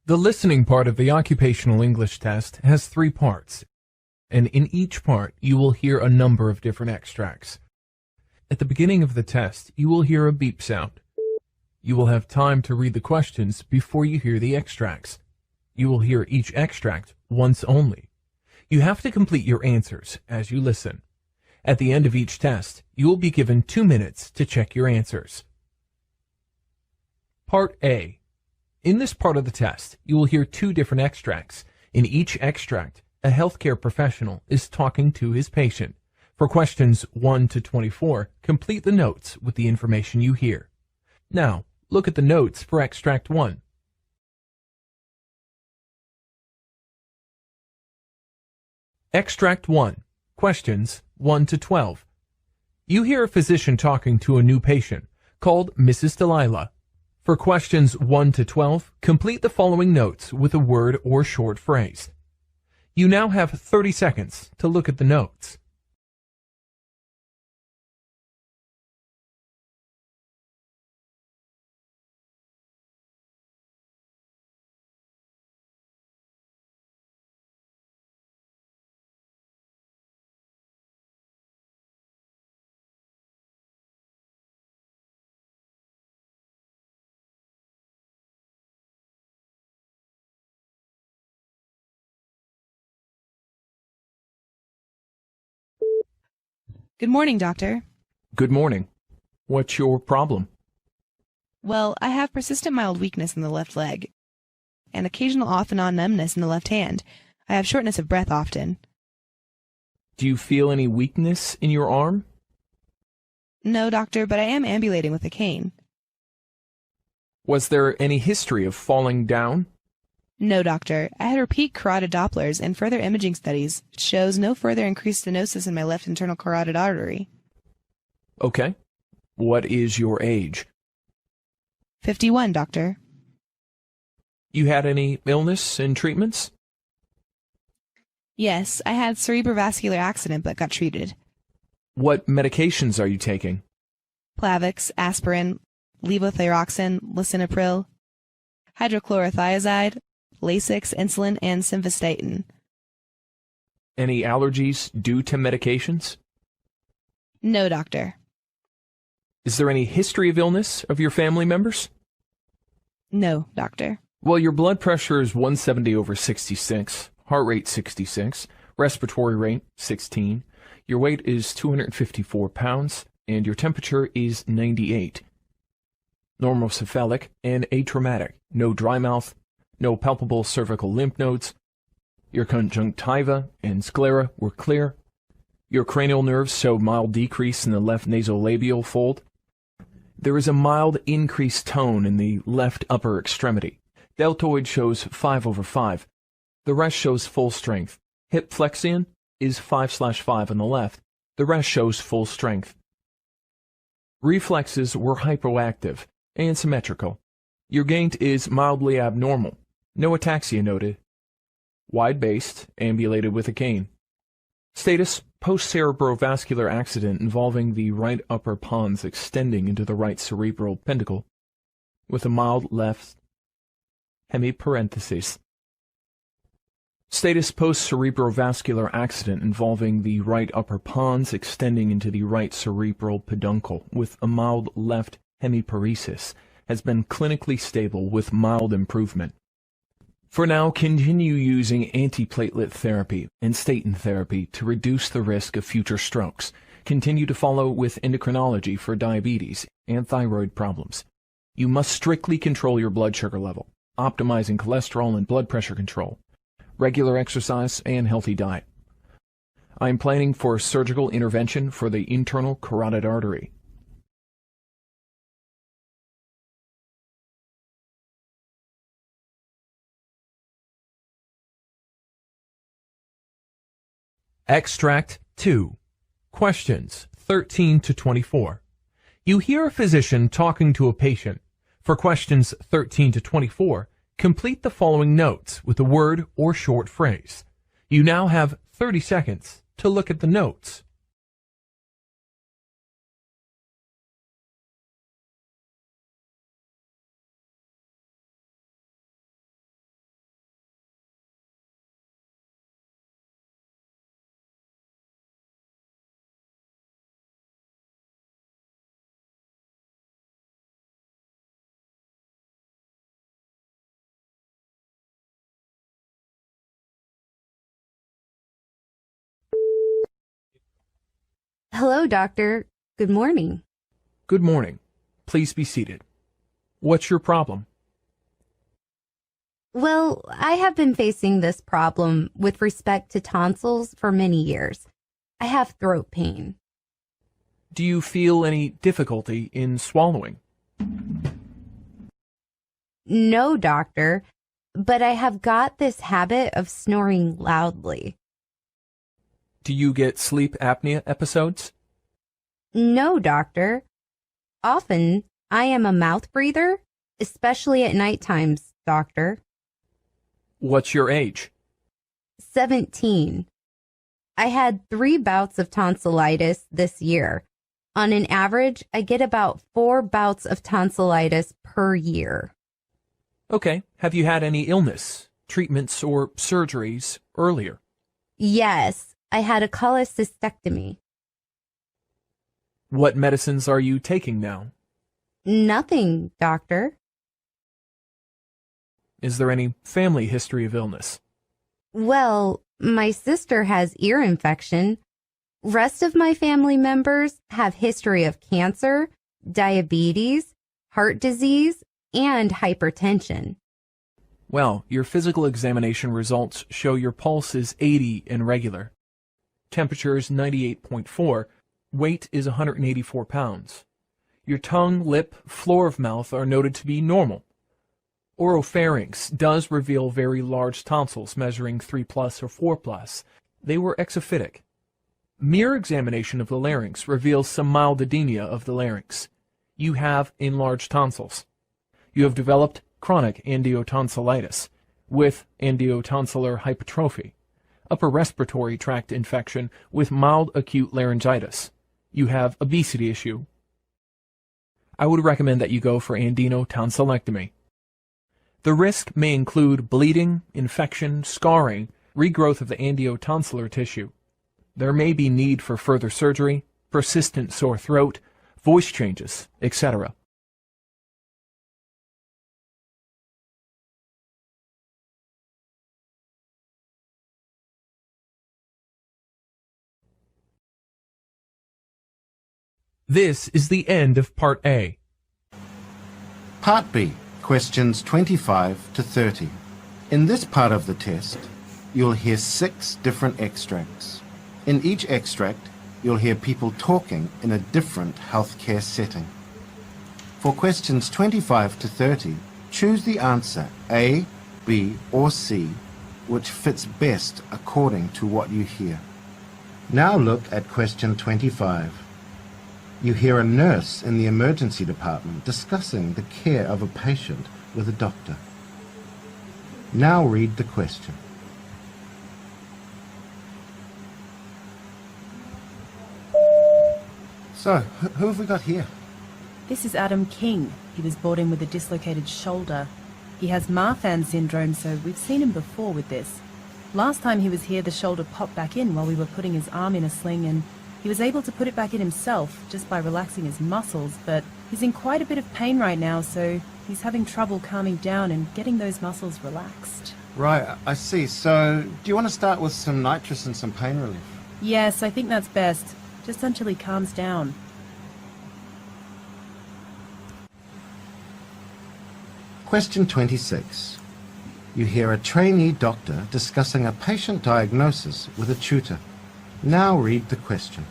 The listening part of the occupational English test has 3 parts, and in each part you will hear a number of different extracts. At the beginning of the test, you will hear a beep sound. You will have time to read the questions before you hear the extracts. You will hear each extract once only. You have to complete your answers as you listen. At the end of each test, you will be given 2 minutes to check your answers. Part A. In this part of the test, you will hear 2 different extracts. In each extract, a healthcare professional is talking to his patient. For questions 1 to 24, complete the notes with the information you hear. Now, look at the notes for extract 1. Extract 1. Questions 1 to 12. You hear a physician talking to a new patient, called Mrs. Delilah. For questions 1 to 12, complete the following notes with a word or short phrase. You now have 30 seconds to look at the notes. Good morning, doctor. Good morning. What's your problem? Well, I have persistent mild weakness in the left leg and occasional off and on numbness in the left hand. I have shortness of breath often. Do you feel any weakness in your arm? No, doctor, but I am ambulating with a cane. Was there any history of falling down? No, doctor. I had repeat carotid Dopplers and further imaging studies shows no further increased stenosis in my left internal carotid artery. Okay. What is your age? 51, doctor. You had any illness and treatments? Yes, I had cerebrovascular accident but got treated. What medications are you taking? Plavix, aspirin, levothyroxine, lisinopril, hydrochlorothiazide, Lasix, insulin, and simvastatin. Any allergies due to medications? No, doctor. Is there any history of illness of your family members? No, doctor. Well, your blood pressure is 170/66, heart rate 66, respiratory rate 16, your weight is 254 pounds, and your temperature is 98. Normocephalic and atraumatic, no dry mouth, no palpable cervical lymph nodes. Your conjunctiva and sclera were clear. Your cranial nerves show mild decrease in the left nasolabial fold. There is a mild increased tone in the left upper extremity. Deltoid shows 5/5. The rest shows full strength. Hip flexion is 5/5 on the left. The rest shows full strength. Reflexes were hypoactive and symmetrical. Your gait is mildly abnormal. No ataxia noted. Wide-based, ambulated with a cane. Status, post-cerebrovascular accident involving the right upper pons extending into the right cerebral pedicle, with a mild left hemiparenthesis. Status, post-cerebrovascular accident involving the right upper pons extending into the right cerebral peduncle, with a mild left hemiparesis, has been clinically stable with mild improvement. For now, continue using antiplatelet therapy and statin therapy to reduce the risk of future strokes. Continue to follow with endocrinology for diabetes and thyroid problems. You must strictly control your blood sugar level, optimizing cholesterol and blood pressure control, regular exercise, and healthy diet. I am planning for surgical intervention for the internal carotid artery. Extract 2. Questions 13 to 24. You hear a physician talking to a patient. For questions 13 to 24, Complete the following notes with a word or short phrase. You now have 30 seconds to look at the notes. Hello, doctor. Good morning. Good morning. Please be seated. What's your problem? Well, I have been facing this problem with respect to tonsils for many years. I have throat pain. Do you feel any difficulty in swallowing? No, doctor, but I have got this habit of snoring loudly. Do you get sleep apnea episodes? No, doctor. Often, I am a mouth breather, especially at night times, doctor. What's your age? 17. I had 3 bouts of tonsillitis this year. On an average, I get about 4 bouts of tonsillitis per year. Okay. Have you had any illness, treatments, or surgeries earlier? Yes, I had a cholecystectomy. What medicines are you taking now? Nothing, doctor. Is there any family history of illness? Well, my sister has ear infection. Rest of my family members have history of cancer, diabetes, heart disease, and hypertension. Well, your physical examination results show your pulse is 80 and regular. Temperature is 98.4. Weight is 184 pounds. Your tongue, lip, floor of mouth are noted to be normal. Oropharynx does reveal very large tonsils measuring 3+ or 4+. They were exophytic. Mere examination of the larynx reveals some mild edema of the larynx. You have enlarged tonsils. You have developed chronic angiotonsillitis with angiotonsillar hypertrophy, upper respiratory tract infection with mild acute laryngitis. You have obesity issue. I would recommend that you go for andinotonsillectomy. The risk may include bleeding, infection, scarring, regrowth of the angiotonsillar tissue. There may be need for further surgery, persistent sore throat, voice changes, etc. This is the end of Part A. Part B, questions 25 to 30. In this part of the test, you'll hear 6 different extracts. In each extract, you'll hear people talking in a different healthcare setting. For questions 25 to 30, choose the answer A, B, or C, which fits best according to what you hear. Now look at question 25. You hear a nurse in the emergency department discussing the care of a patient with a doctor. Now read the question. So, who have we got here? This is Adam King. He was brought in with a dislocated shoulder. He has Marfan syndrome, so we've seen him before with this. Last time he was here, the shoulder popped back in while we were putting his arm in a sling, and he was able to put it back in himself just by relaxing his muscles, but he's in quite a bit of pain right now, so he's having trouble calming down and getting those muscles relaxed. Right, I see. So, do you want to start with some nitrous and some pain relief? Yes, I think that's best, just until he calms down. Question 26. You hear a trainee doctor discussing a patient diagnosis with a tutor. Now read the question.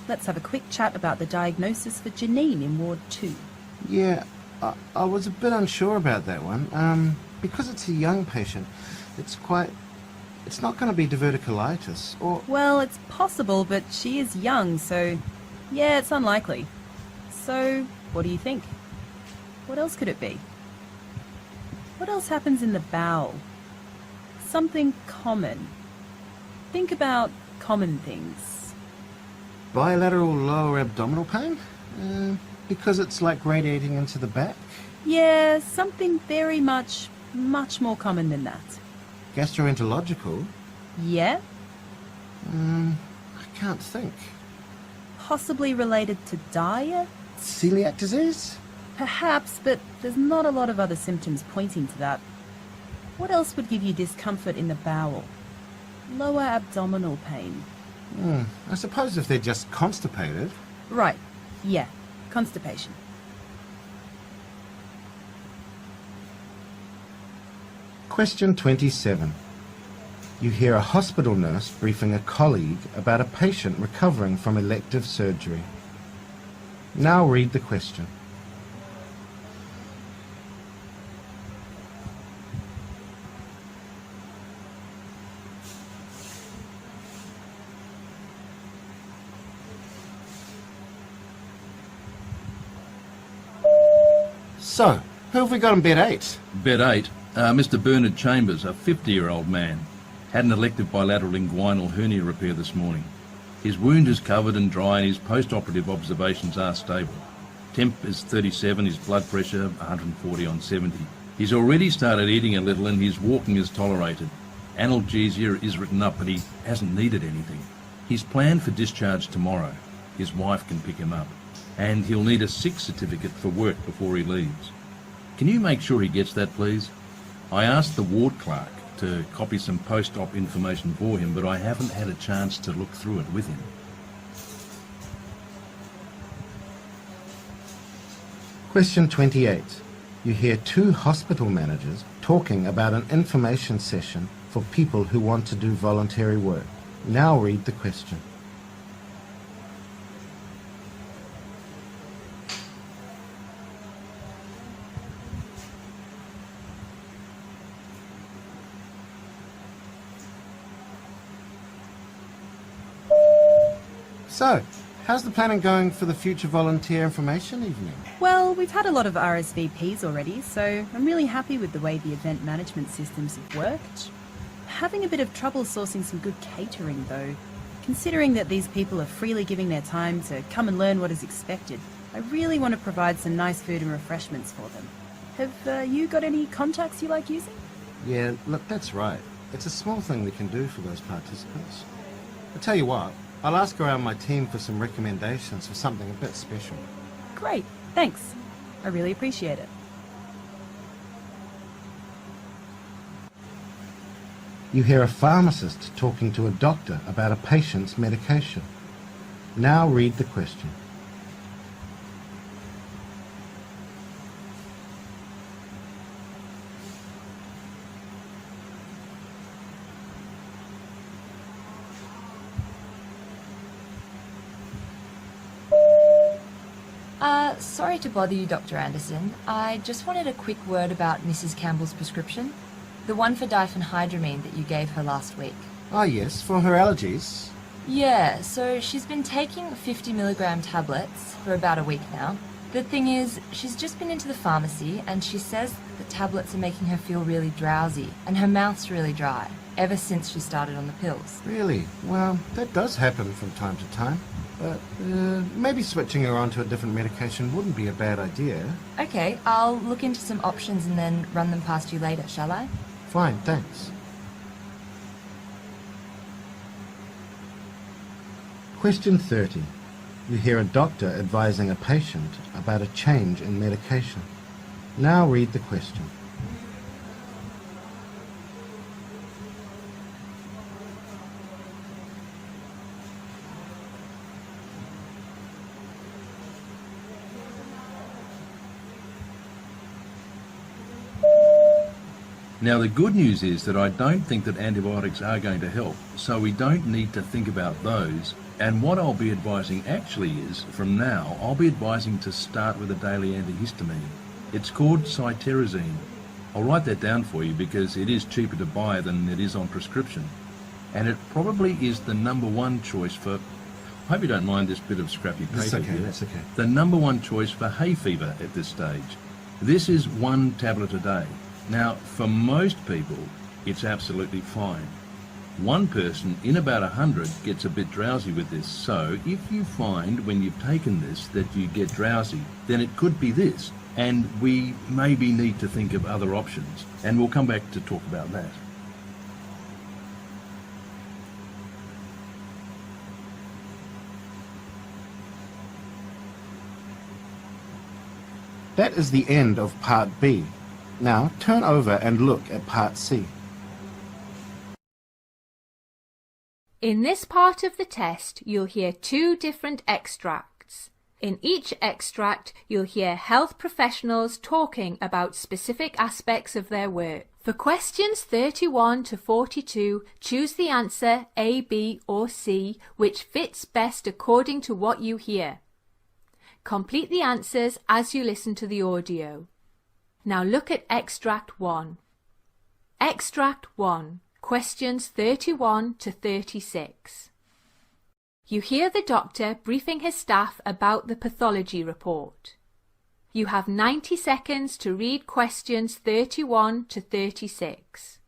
Let's have a quick chat about the diagnosis for Janine in Ward 2. Yeah, I was a bit unsure about that one. Because it's a young patient, it's not going to be diverticulitis, or... Well, it's possible, but she is young, so yeah, it's unlikely. So, what do you think? What else could it be? What else happens in the bowel? Something common. Think about common things. Bilateral lower abdominal pain? Because it's like radiating into the back? Yeah, something very much more common than that. Gastroenterological? Yeah? I can't think. Possibly related to diet? Celiac disease? Perhaps, but there's not a lot of other symptoms pointing to that. What else would give you discomfort in the bowel? Lower abdominal pain. I suppose if they're just constipated. Right, yeah, constipation. Question 27. You hear a hospital nurse briefing a colleague about a patient recovering from elective surgery. Now read the question. So, who have we got in bed 8? Bed 8, Mr. Bernard Chambers, a 50-year-old man, had an elective bilateral inguinal hernia repair this morning. His wound is covered and dry and his post-operative observations are stable. Temp is 37, his blood pressure 140 on 70. He's already started eating a little and his walking is tolerated. Analgesia is written up but he hasn't needed anything. He's planned for discharge tomorrow. His wife can pick him up. And he'll need a sick certificate for work before he leaves. Can you make sure he gets that, please? I asked the ward clerk to copy some post-op information for him, but I haven't had a chance to look through it with him. Question 28. You hear 2 hospital managers talking about an information session for people who want to do voluntary work. Now read the question. So, how's the planning going for the future volunteer information evening? Well, we've had a lot of RSVPs already, so I'm really happy with the way the event management systems have worked. Having a bit of trouble sourcing some good catering, though. Considering that these people are freely giving their time to come and learn what is expected, I really want to provide some nice food and refreshments for them. Have you got any contacts you like using? Yeah, look, that's right. It's a small thing we can do for those participants. I'll tell you what, I'll ask around my team for some recommendations for something a bit special. Great, thanks. I really appreciate it. You hear a pharmacist talking to a doctor about a patient's medication. Now read the question. Sorry to bother you, Dr. Anderson. I just wanted a quick word about Mrs. Campbell's prescription. The one for diphenhydramine that you gave her last week. Ah, yes, for her allergies. Yeah, so she's been taking 50 milligram tablets for about a week now. The thing is, she's just been into the pharmacy and she says the tablets are making her feel really drowsy and her mouth's really dry, ever since she started on the pills. Really? Well, that does happen from time to time. But maybe switching her onto a different medication wouldn't be a bad idea. Okay, I'll look into some options and then run them past you later, shall I? Fine, thanks. Question 30. You hear a doctor advising a patient about a change in medication. Now read the question. Now the good news is that I don't think that antibiotics are going to help, so we don't need to think about those. And what I'll be advising actually is, from now, I'll be advising to start with a daily antihistamine. It's called cytarabine. I'll write that down for you because it is cheaper to buy than it is on prescription. And it probably is the number one choice for... I hope you don't mind this bit of scrappy paper. That's okay, here. that's okay. The number one choice for hay fever at this stage. This is 1 tablet a day. Now, for most people, it's absolutely fine. One person in about 100 gets a bit drowsy with this. So if you find when you've taken this that you get drowsy, then it could be this. And we maybe need to think of other options. And we'll come back to talk about that. That is the end of Part B. Now turn over and look at Part C. In this part of the test, you'll hear 2 different extracts. In each extract, you'll hear health professionals talking about specific aspects of their work. For questions 31 to 42, choose the answer A, B or C, which fits best according to what you hear. Complete the answers as you listen to the audio. Now look at Extract 1. Extract 1, questions 31 to 36. You hear the doctor briefing his staff about the pathology report. You have 90 seconds to read questions 31 to 36.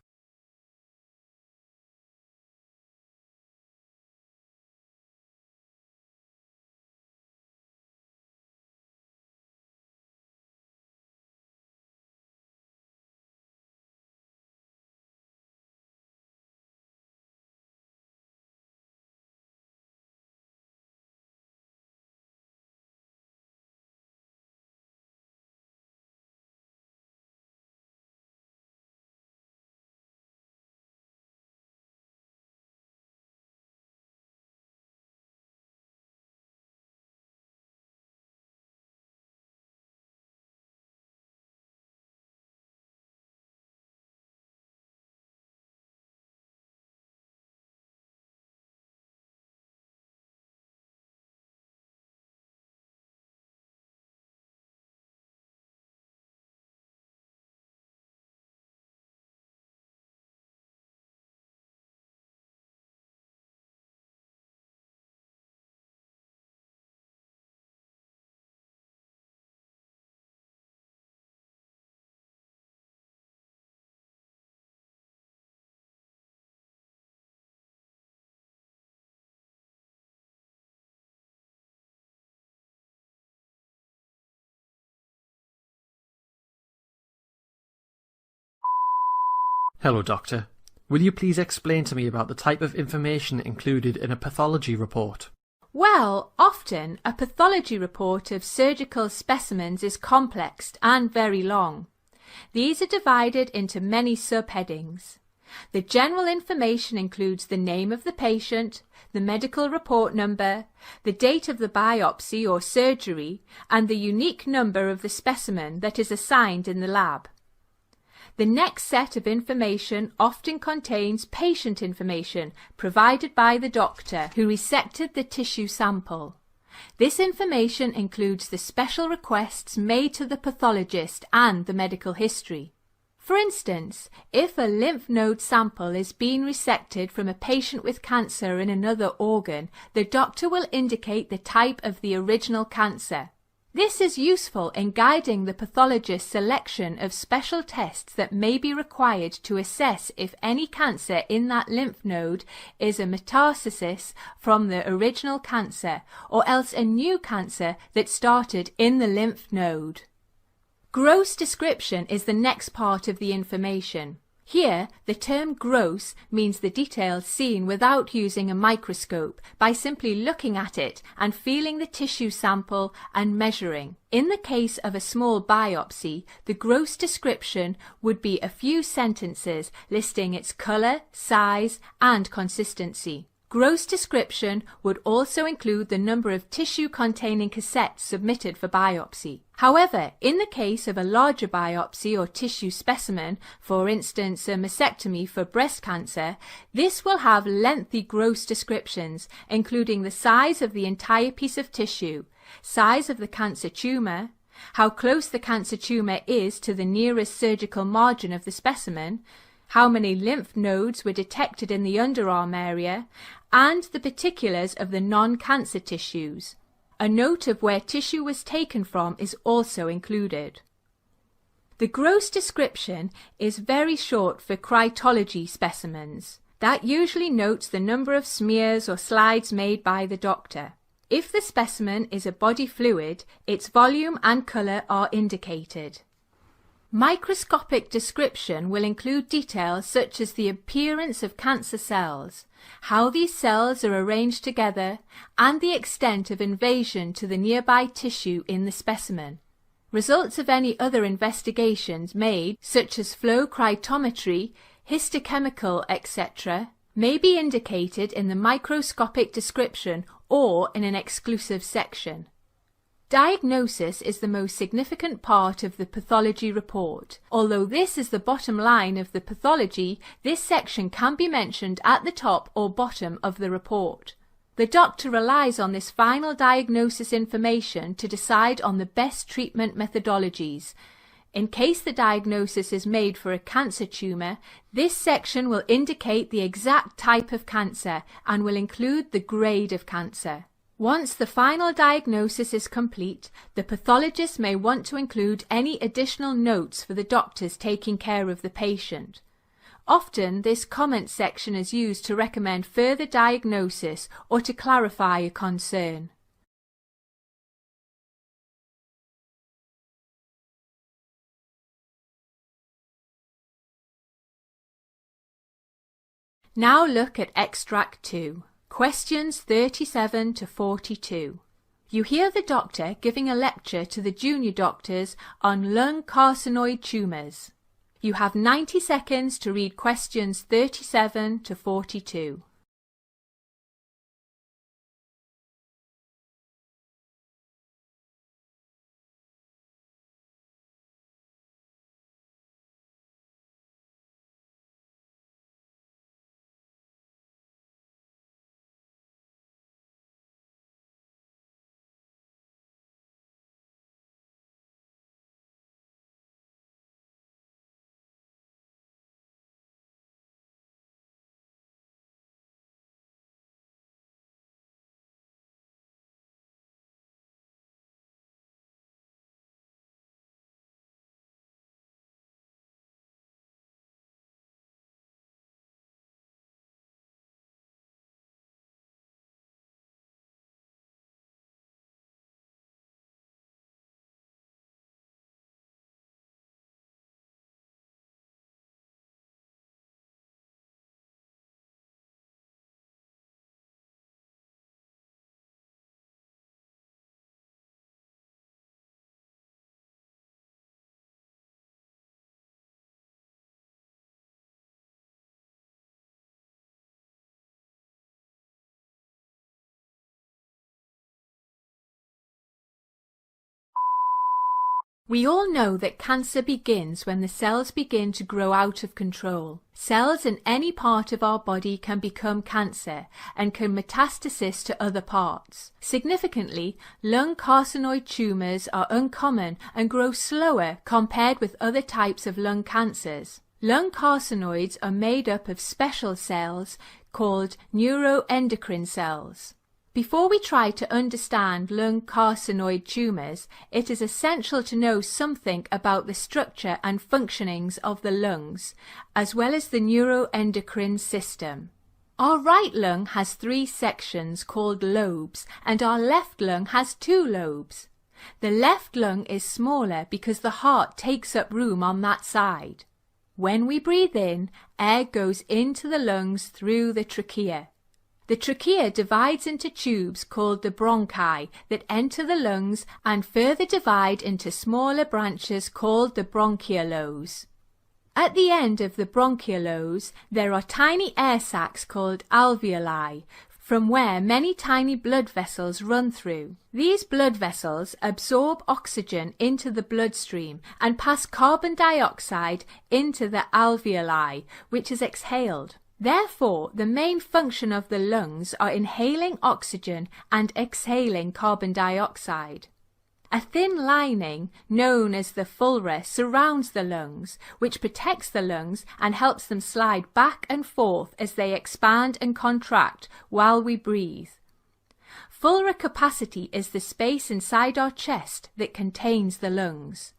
Hello, Doctor. Will you please explain to me about the type of information included in a pathology report? Well, often a pathology report of surgical specimens is complex and very long. These are divided into many subheadings. The general information includes the name of the patient, the medical report number, the date of the biopsy or surgery, and the unique number of the specimen that is assigned in the lab. The next set of information often contains patient information provided by the doctor who resected the tissue sample. This information includes the special requests made to the pathologist and the medical history. For instance, if a lymph node sample is being resected from a patient with cancer in another organ, the doctor will indicate the type of the original cancer. This is useful in guiding the pathologist's selection of special tests that may be required to assess if any cancer in that lymph node is a metastasis from the original cancer or else a new cancer that started in the lymph node. Gross description is the next part of the information. Here, the term gross means the details seen without using a microscope, by simply looking at it and feeling the tissue sample and measuring. In the case of a small biopsy, the gross description would be a few sentences listing its color, size, and consistency. Gross description would also include the number of tissue-containing cassettes submitted for biopsy. However, in the case of a larger biopsy or tissue specimen, for instance a mastectomy for breast cancer, this will have lengthy gross descriptions, including the size of the entire piece of tissue, size of the cancer tumor, how close the cancer tumour is to the nearest surgical margin of the specimen, how many lymph nodes were detected in the underarm area, and the particulars of the non-cancer tissues. A note of where tissue was taken from is also included. The gross description is very short for crytology specimens. That usually notes the number of smears or slides made by the doctor. If the specimen is a body fluid, its volume and colour are indicated. Microscopic description will include details such as the appearance of cancer cells, how these cells are arranged together, and the extent of invasion to the nearby tissue in the specimen. Results of any other investigations made, such as flow cytometry, histochemical, etc., may be indicated in the microscopic description or in an exclusive section. Diagnosis is the most significant part of the pathology report. Although this is the bottom line of the pathology, this section can be mentioned at the top or bottom of the report. The doctor relies on this final diagnosis information to decide on the best treatment methodologies. In case the diagnosis is made for a cancer tumour, this section will indicate the exact type of cancer and will include the grade of cancer. Once the final diagnosis is complete, the pathologist may want to include any additional notes for the doctors taking care of the patient. Often this comment section is used to recommend further diagnosis or to clarify a concern. Now look at Extract 2, questions 37 to 42. You hear the doctor giving a lecture to the junior doctors on lung carcinoid tumours. You have 90 seconds to read questions 37 to 42. We all know that cancer begins when the cells begin to grow out of control. Cells in any part of our body can become cancer and can metastasize to other parts. Significantly, lung carcinoid tumours are uncommon and grow slower compared with other types of lung cancers. Lung carcinoids are made up of special cells called neuroendocrine cells. Before we try to understand lung carcinoid tumours, it is essential to know something about the structure and functionings of the lungs, as well as the neuroendocrine system. Our right lung has 3 sections called lobes, and our left lung has 2 lobes. The left lung is smaller because the heart takes up room on that side. When we breathe in, air goes into the lungs through the trachea. The trachea divides into tubes called the bronchi that enter the lungs and further divide into smaller branches called the bronchioles. At the end of the bronchioles, there are tiny air sacs called alveoli, from where many tiny blood vessels run through. These blood vessels absorb oxygen into the bloodstream and pass carbon dioxide into the alveoli, which is exhaled. Therefore, the main function of the lungs are inhaling oxygen and exhaling carbon dioxide. A thin lining, known as the phleura, surrounds the lungs, which protects the lungs and helps them slide back and forth as they expand and contract while we breathe. Phleura capacity is the space inside our chest that contains the lungs.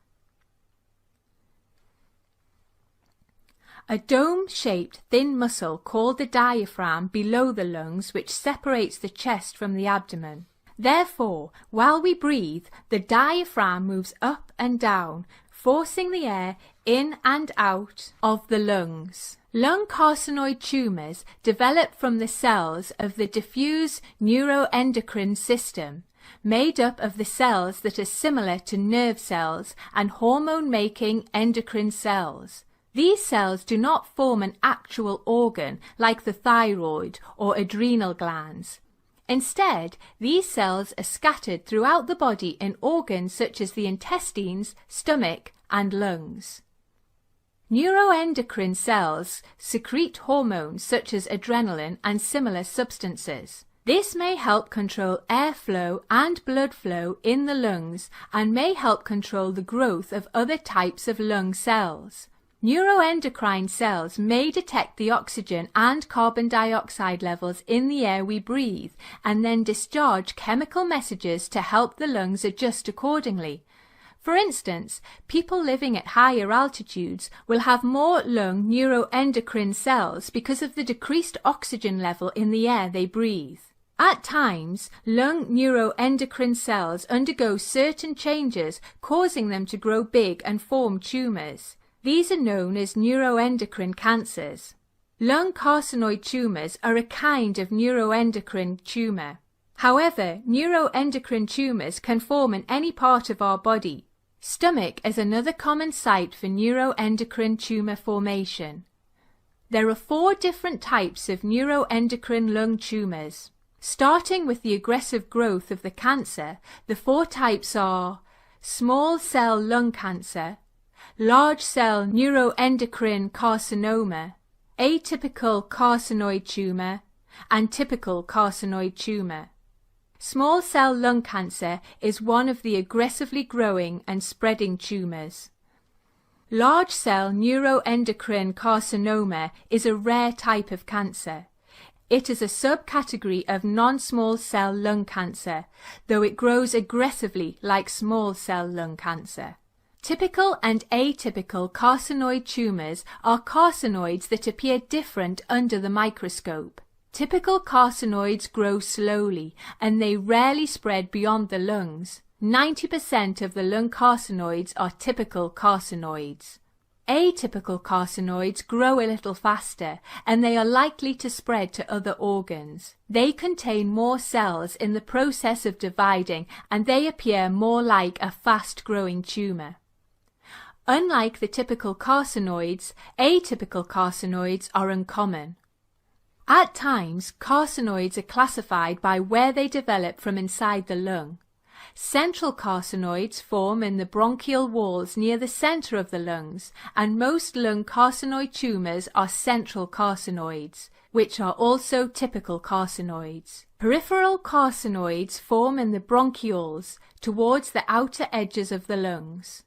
A dome-shaped thin muscle called the diaphragm below the lungs, which separates the chest from the abdomen. Therefore, while we breathe, the diaphragm moves up and down, forcing the air in and out of the lungs. Lung carcinoid tumours develop from the cells of the diffuse neuroendocrine system, made up of the cells that are similar to nerve cells and hormone-making endocrine cells. These cells do not form an actual organ like the thyroid or adrenal glands. Instead, these cells are scattered throughout the body in organs such as the intestines, stomach, and lungs. Neuroendocrine cells secrete hormones such as adrenaline and similar substances. This may help control airflow and blood flow in the lungs and may help control the growth of other types of lung cells. Neuroendocrine cells may detect the oxygen and carbon dioxide levels in the air we breathe and then discharge chemical messages to help the lungs adjust accordingly. For instance, people living at higher altitudes will have more lung neuroendocrine cells because of the decreased oxygen level in the air they breathe. At times, lung neuroendocrine cells undergo certain changes, causing them to grow big and form tumours. These are known as neuroendocrine cancers. Lung carcinoid tumours are a kind of neuroendocrine tumour. However, neuroendocrine tumours can form in any part of our body. Stomach is another common site for neuroendocrine tumour formation. There are 4 different types of neuroendocrine lung tumours. Starting with the aggressive growth of the cancer, the 4 types are small cell lung cancer, large cell neuroendocrine carcinoma, atypical carcinoid tumour, and typical carcinoid tumour. Small cell lung cancer is one of the aggressively growing and spreading tumours. Large cell neuroendocrine carcinoma is a rare type of cancer. It is a subcategory of non-small cell lung cancer, though it grows aggressively like small cell lung cancer. Typical and atypical carcinoid tumours are carcinoids that appear different under the microscope. Typical carcinoids grow slowly and they rarely spread beyond the lungs. 90% of the lung carcinoids are typical carcinoids. Atypical carcinoids grow a little faster and they are likely to spread to other organs. They contain more cells in the process of dividing and they appear more like a fast-growing tumour. Unlike the typical carcinoids, atypical carcinoids are uncommon. At times, carcinoids are classified by where they develop from inside the lung. Central carcinoids form in the bronchial walls near the centre of the lungs, and most lung carcinoid tumours are central carcinoids, which are also typical carcinoids. Peripheral carcinoids form in the bronchioles, towards the outer edges of the lungs.